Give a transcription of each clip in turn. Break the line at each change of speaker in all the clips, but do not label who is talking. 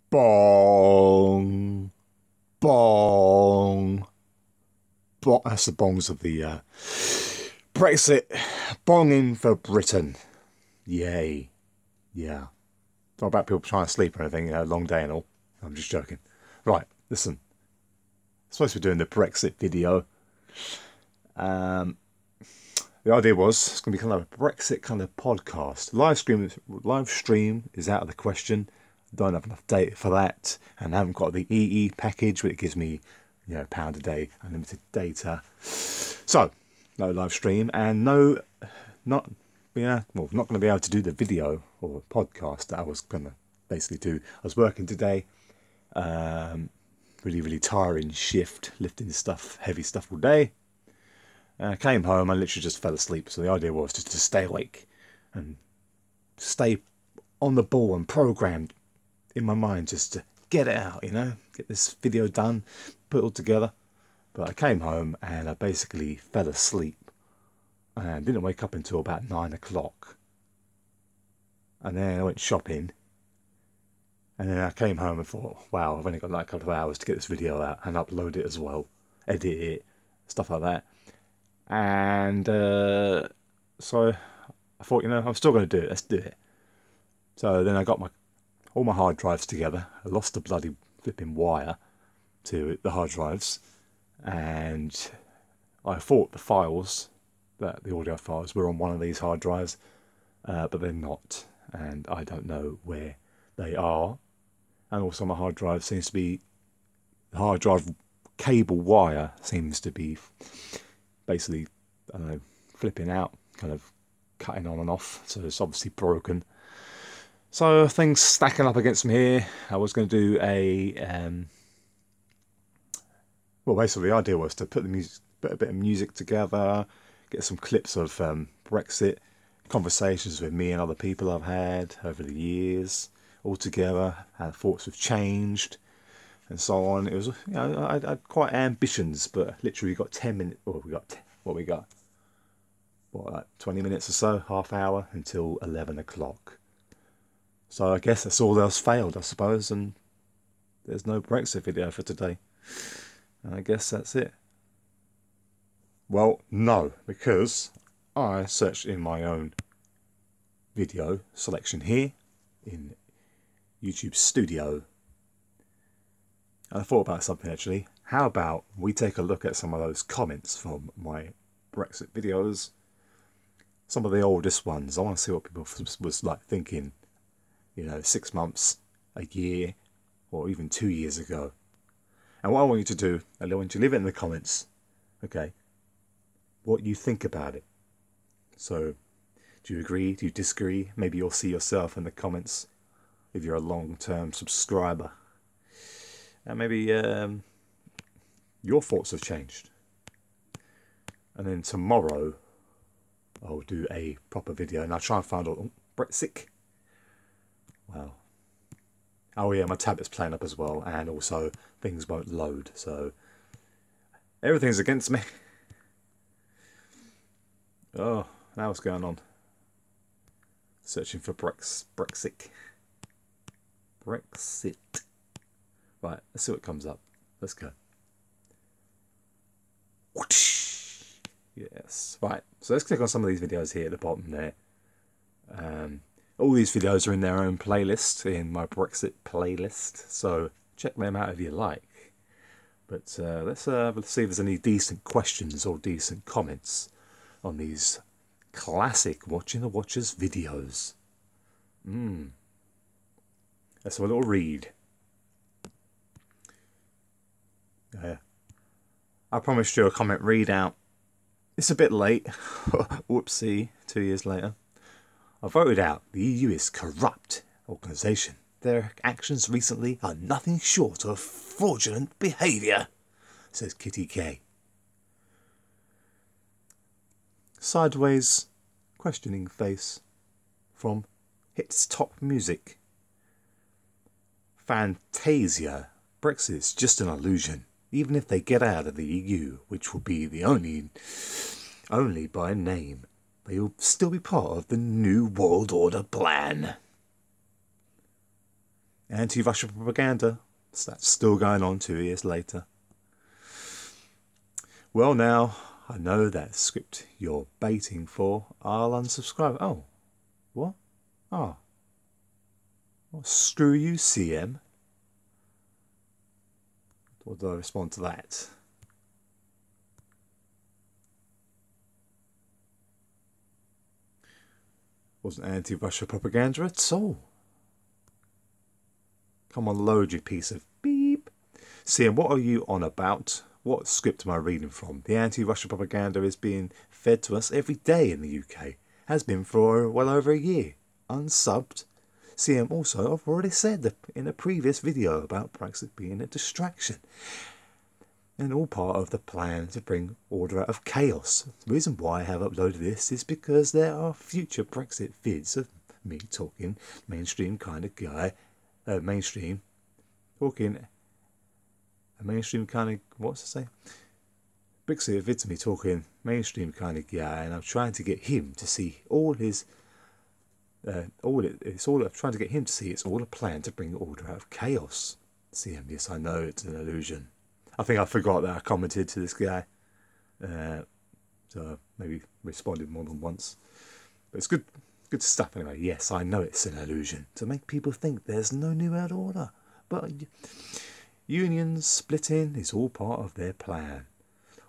Bong, bong, bong. That's the bongs of the Brexit. Bonging for Britain. Yay. Yeah. Not about people trying to sleep or anything, long day and all. I'm just joking. Right, listen. I'm supposed to be doing the Brexit video. The idea was it's going to be kind of a Brexit kind of podcast. Live stream is out of the question. Don't have enough data for that, and I haven't got the EE package, which gives me, £1 a day unlimited data. So no live stream and not not going to be able to do the video or podcast that I was going to basically do. I was working today, really tiring shift, lifting heavy stuff all day. Came home, I literally just fell asleep. So the idea was just to stay awake and stay on the ball and programmed in my mind just to get it out, get this video done, put it all together. But I came home and I basically fell asleep and didn't wake up until about 9 o'clock. And then I went shopping. And then I came home and thought, wow, I've only got like a couple of hours to get this video out and upload it as well, edit it, stuff like that. And so I thought, I'm still going to do it. Let's do it. So then I got all my hard drives together. I lost the bloody flipping wire to the hard drives, and I thought the audio files were on one of these hard drives, but they're not, and I don't know where they are. And also my hard drive the hard drive cable wire seems to be basically, I don't know, flipping out, kind of cutting on and off, so it's obviously broken. So things stacking up against me here. I was going to do basically the idea was to put a bit of music together, get some clips of Brexit, conversations with me and other people I've had over the years, all together, how thoughts have changed, and so on. It was, I had quite ambitions, but literally we got 10 minutes, like 20 minutes or so, half hour, until 11 o'clock. So I guess that's all else failed, I suppose, and there's no Brexit video for today. And I guess that's it. Well, no, because I searched in my own video selection here in YouTube Studio. And I thought about something actually. How about we take a look at some of those comments from my Brexit videos? Some of the oldest ones. I want to see what people was like thinking, 6 months, a year, or even 2 years ago. And what I want you to do, I want you to leave it in the comments, okay, what you think about it. So, do you agree? Do you disagree? Maybe you'll see yourself in the comments if you're a long-term subscriber. And maybe your thoughts have changed. And then tomorrow I'll do a proper video and I'll try and find out Brexit. Wow. Oh yeah, my tablet's playing up as well, and also things won't load, so everything's against me. Oh, now what's going on? Searching for Brexit. Right, let's see what comes up. Let's go. Yes. Right, so let's click on some of these videos here at the bottom there. All these videos are in their own playlist, in my Brexit playlist, so check them out if you like. But let's see if there's any decent questions or decent comments on these classic Watching the Watchers videos. Let's have a little read. I promised you a comment readout. It's a bit late. Whoopsie, 2 years later. I voted out the EU is corrupt organisation. Their actions recently are nothing short of fraudulent behaviour, says Kitty K. Sideways, questioning face from Hits Top Music. Fantasia. Brexit's just an illusion. Even if they get out of the EU, which will be the only by name, they will still be part of the New World Order plan. Anti-Russia propaganda. So that's still going on 2 years later. Well, now I know that script you're baiting for. I'll unsubscribe. Oh, what? Oh, well, screw you, CM. What do I respond to that? Wasn't anti-Russia propaganda at all. Come on, load, you piece of beep. CM, what are you on about? What script am I reading from? The anti-Russia propaganda is being fed to us every day in the UK. Has been for well over a year. Unsubbed. CM, also, I've already said that in a previous video about Brexit being a distraction. And all part of the plan to bring order out of chaos. The reason why I have uploaded this is because there are future Brexit vids of me talking mainstream kind of guy. Mainstream. Talking a mainstream kind of, what's it say? Brexit vids of me talking mainstream kind of guy, and I'm trying to get him to see all his I'm trying to get him to see it's all a plan to bring order out of chaos. CM, yes, I know it's an illusion. I think I forgot that I commented to this guy. So maybe responded more than once. But it's good stuff anyway. Yes, I know it's an illusion. To make people think there's no New World Order. But unions splitting is all part of their plan.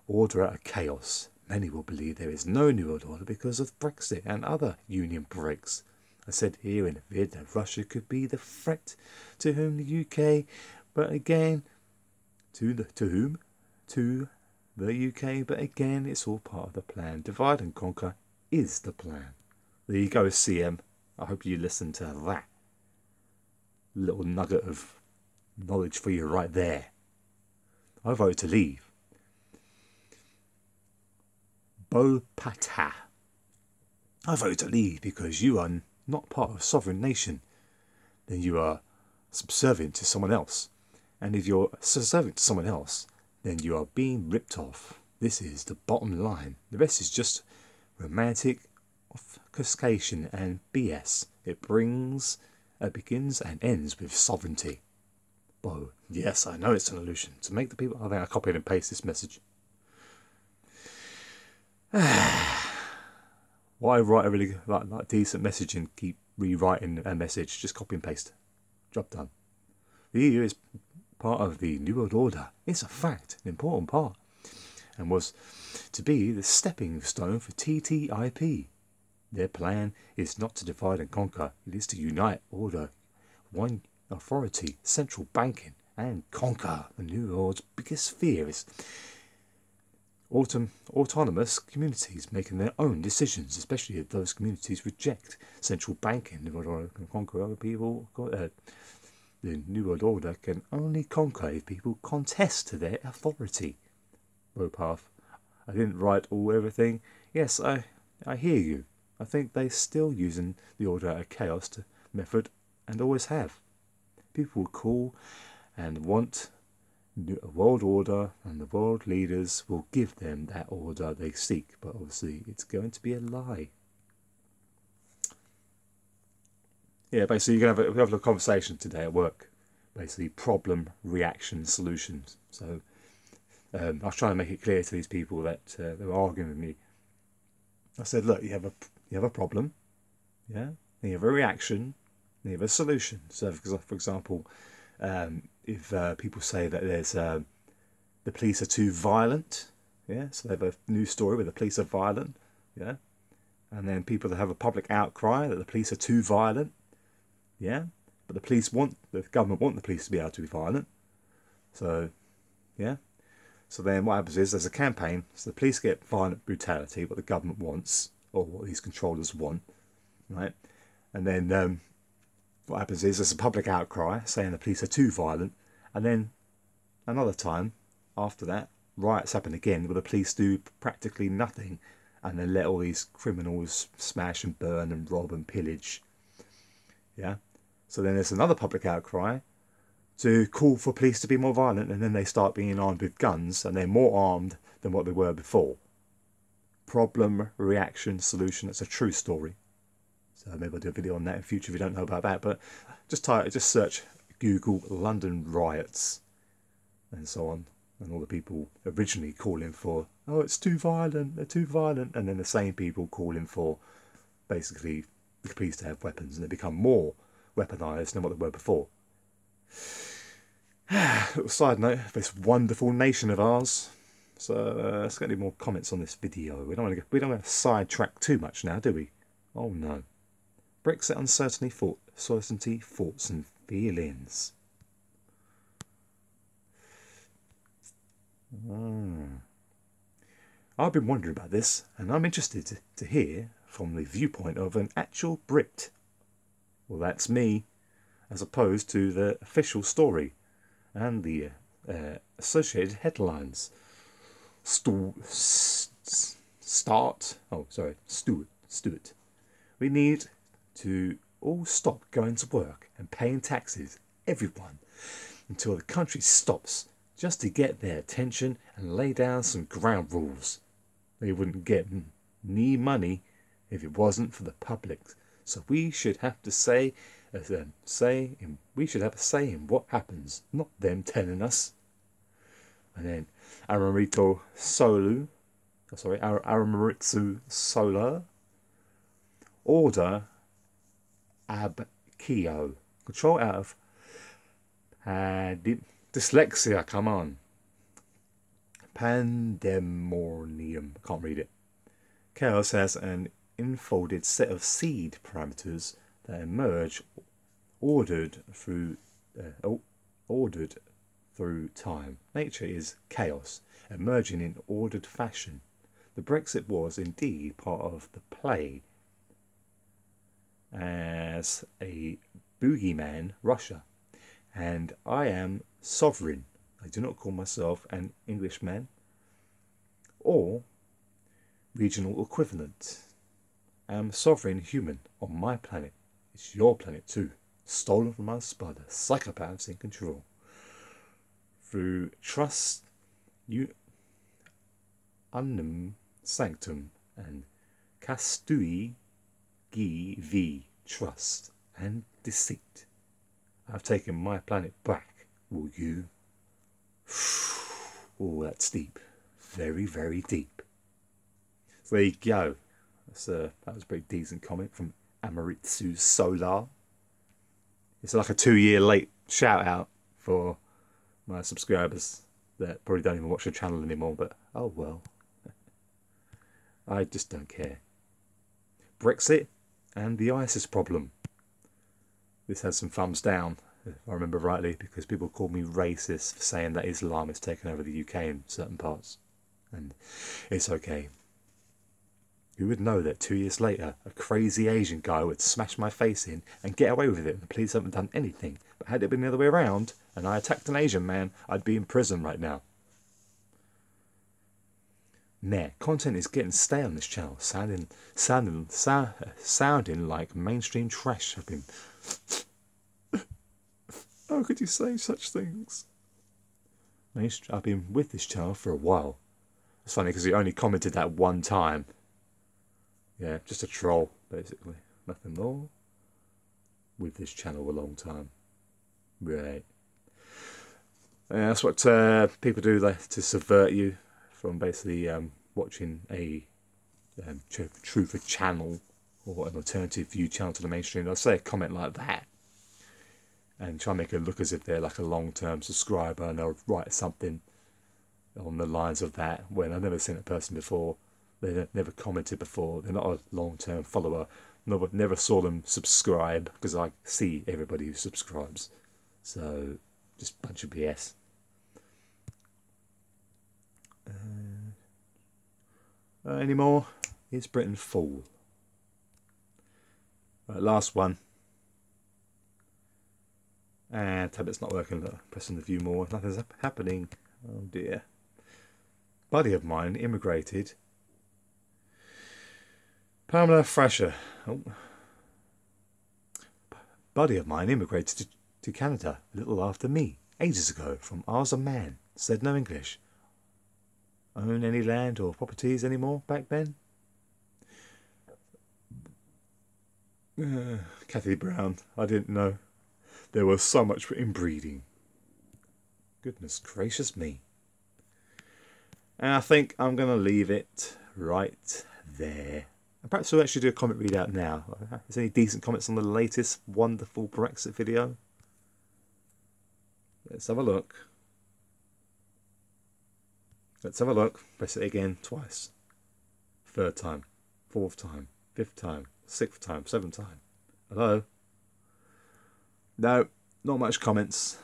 Order out of chaos. Many will believe there is no New World Order because of Brexit and other union breaks. I said here in a vid that Russia could be the threat to whom the UK, but again, to whom? To the UK, but again, it's all part of the plan. Divide and conquer is the plan. There you go, CM. I hope you listen to that little nugget of knowledge for you right there. I vote to leave. Bo Pata. I vote to leave because you are not part of a sovereign nation. Then you are subservient to someone else. And if you're subservient to someone else, then you are being ripped off. This is the bottom line. The rest is just romantic obfuscation and BS. It begins and ends with sovereignty. Bo, yes, I know it's an illusion. To make the people, I think I copied and pasted this message. Why write a really like decent message and keep rewriting a message? Just copy and paste. Job done. The EU is part of the New World Order. It's a fact, an important part, and was to be the stepping stone for TTIP. Their plan is not to divide and conquer. It is to unite, order, one authority, central banking, and conquer. The New World's biggest fear is autonomous communities making their own decisions, especially if those communities reject central banking. The New World Order can conquer other people. The New World Order can only conquer if people contest to their authority. Ropath, I didn't write everything. Yes, I hear you. I think they're still using the order out of chaos method and always have. People will call and want a world order, and the world leaders will give them that order they seek, but obviously it's going to be a lie. Yeah, basically you're going to have a conversation today at work, basically problem, reaction, solutions. So I was trying to make it clear to these people that they were arguing with me. I said, look, you have a problem, yeah, then you have a reaction, then you have a solution. So for example, if people say that there's the police are too violent, yeah, so they have a news story where the police are violent, yeah, and then people that have a public outcry that the police are too violent, yeah, but the government want the police to be able to be violent, so yeah, so then what happens is there's a campaign, so the police get violent brutality, what the government wants, or what these controllers want, right, and then what happens is there's a public outcry saying the police are too violent, and then another time after that riots happen again where the police do practically nothing and then let all these criminals smash and burn and rob and pillage. Yeah, so then there's another public outcry to call for police to be more violent, and then they start being armed with guns and they're more armed than what they were before. Problem, reaction, solution. It's a true story. So maybe I'll do a video on that in future if you don't know about that. But just search Google London riots and so on, and all the people originally calling for, oh, it's too violent, they're too violent, and then the same people calling for basically the police to have weapons, and they become more weaponised than what they were before. Little side note, this wonderful nation of ours. So let's get any more comments on this video. We don't want to sidetrack too much now, do we? Oh no. Brexit uncertainty, thoughts and feelings. I've been wondering about this, and I'm interested to hear from the viewpoint of an actual Brit. Well, that's me, as opposed to the official story and the associated headlines. Stuart. We need to all stop going to work and paying taxes, everyone, until the country stops, just to get their attention and lay down some ground rules. They wouldn't get any money if it wasn't for the public. So we should have to we should have a say in what happens, not them telling us. And then Aramitsu Solar Order Ab Keo. Control out of dyslexia, come on. Pandemonium. Can't read it. Chaos has an enfolded set of seed parameters that emerge ordered through time. Nature is chaos, emerging in ordered fashion. The Brexit was indeed part of the play. As a boogeyman, Russia, and I am sovereign. I do not call myself an Englishman or regional equivalent. I am sovereign human on my planet. It's your planet too, stolen from us by the psychopaths in control. Through trust, unum sanctum and castui v trust and deceit. I've taken my planet back. Will you? Oh, that's deep. Very, very deep. So there you go. That was a pretty decent comment from Amaritsu Solar. It's like a 2-year late shout out for my subscribers that probably don't even watch the channel anymore, but oh well. I just don't care. Brexit and the ISIS problem. This has some thumbs down, if I remember rightly, because people call me racist for saying that Islam has taken over the UK in certain parts. And it's okay. Who would know that 2 years later, a crazy Asian guy would smash my face in and get away with it and the police haven't done anything? But had it been the other way around, and I attacked an Asian man, I'd be in prison right now. Nah, content is getting stale on this channel, sounding like mainstream trash. How could you say such things? I've been with this channel for a while. It's funny because he only commented that one time. Yeah, just a troll, basically. Nothing more. With this channel a long time. Right. Yeah, that's what people do to subvert you from basically watching a truth channel or an alternative view channel to the mainstream. They'll say a comment like that and try and make it look as if they're like a long-term subscriber, and they'll write something on the lines of that when I've never seen a person before. They've never commented before. They're not a long-term follower. Never saw them subscribe, because I see everybody who subscribes. So, just a bunch of BS. Any more? Is Britain full? Right, last one. And tablet's not working. Pressing the view more. Nothing's happening. Oh dear. Buddy of mine immigrated. Pamela Frasher. Oh. Buddy of mine immigrated to Canada a little after me, ages ago, from Isle of Man. Said no English. Own any land or properties anymore back then? Kathy Brown. I didn't know. There was so much inbreeding. Goodness gracious me. And I think I'm going to leave it right there. And perhaps we'll actually do a comment readout now. Is there any decent comments on the latest wonderful Brexit video? Let's have a look. Let's have a look. Press it again twice. Third time. Fourth time. Fifth time. Sixth time. Seventh time. Hello? No, not much comments.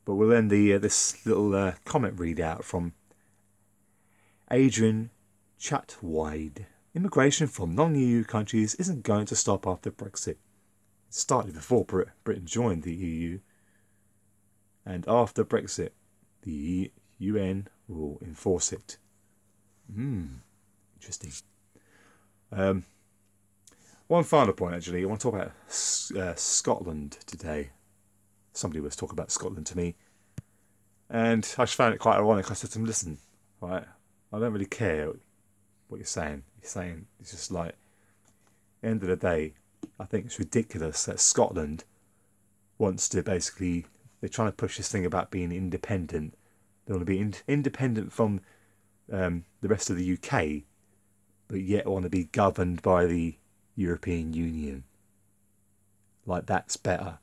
But we'll end this little comment readout from Adrian Chatwide. Immigration from non-EU countries isn't going to stop after Brexit. It started before Britain joined the EU. And after Brexit, the UN will enforce it. Interesting. One final point, actually. I want to talk about Scotland today. Somebody was talking about Scotland to me. And I just found it quite ironic. I said to him, listen, right, I don't really care what you're saying. You're saying it's just like, at the end of the day, I think it's ridiculous that Scotland wants to basically, they're trying to push this thing about being independent. They want to be independent from the rest of the UK, but yet want to be governed by the European Union. Like, that's better.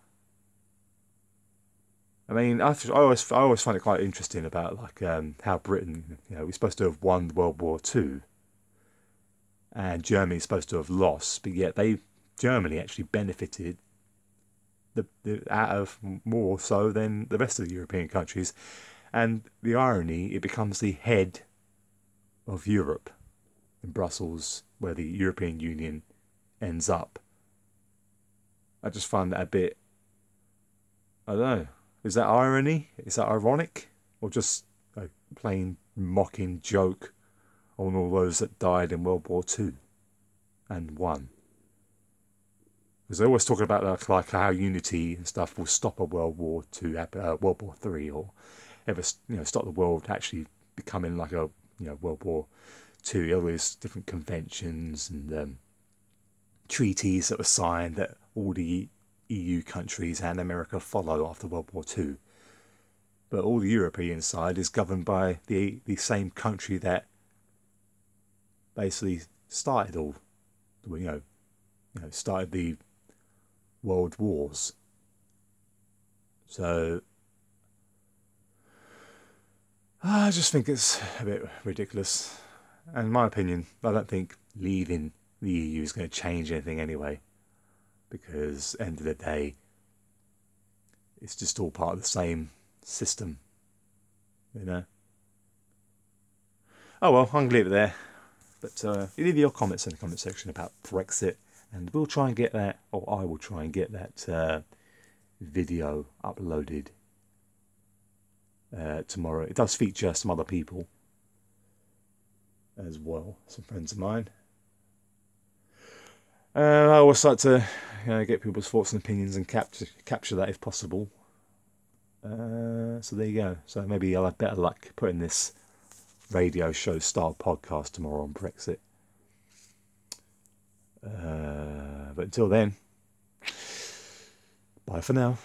I mean, I always find it quite interesting about like how Britain, we're supposed to have won World War II, and Germany's supposed to have lost, but yet Germany actually benefited out of more so than the rest of the European countries. And the irony, it becomes the head of Europe in Brussels, where the European Union ends up. I just find that a bit, I don't know. Is that irony? Is that ironic? Or just a plain mocking joke on all those that died in World War II and won? Because they're always talking about like how unity and stuff will stop a World War II, World War III, or ever stop the world actually becoming like a World War II. All these different conventions and treaties that were signed that all the EU countries and America follow after World War II. But all the European side is governed by the same country that basically started all, started the world wars. So I just think it's a bit ridiculous. And in my opinion, I don't think leaving the EU is going to change anything anyway. Because at the end of the day, it's just all part of the same system, Oh well, I'm going to leave it there. But you leave your comments in the comment section about Brexit, and we'll try and get that, or I will try and get that video uploaded tomorrow. It does feature some other people as well, some friends of mine. I always like to get people's thoughts and opinions and capture that if possible. So there you go. So maybe I'll have better luck putting this radio show style podcast tomorrow on Brexit. But until then, bye for now.